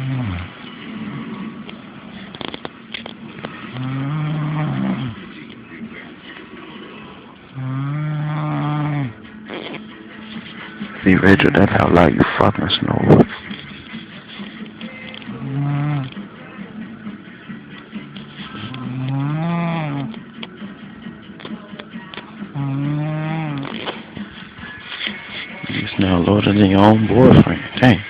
See, Rachel, that's how loud you fucking snore. You snore louder than your own boyfriend. Dang.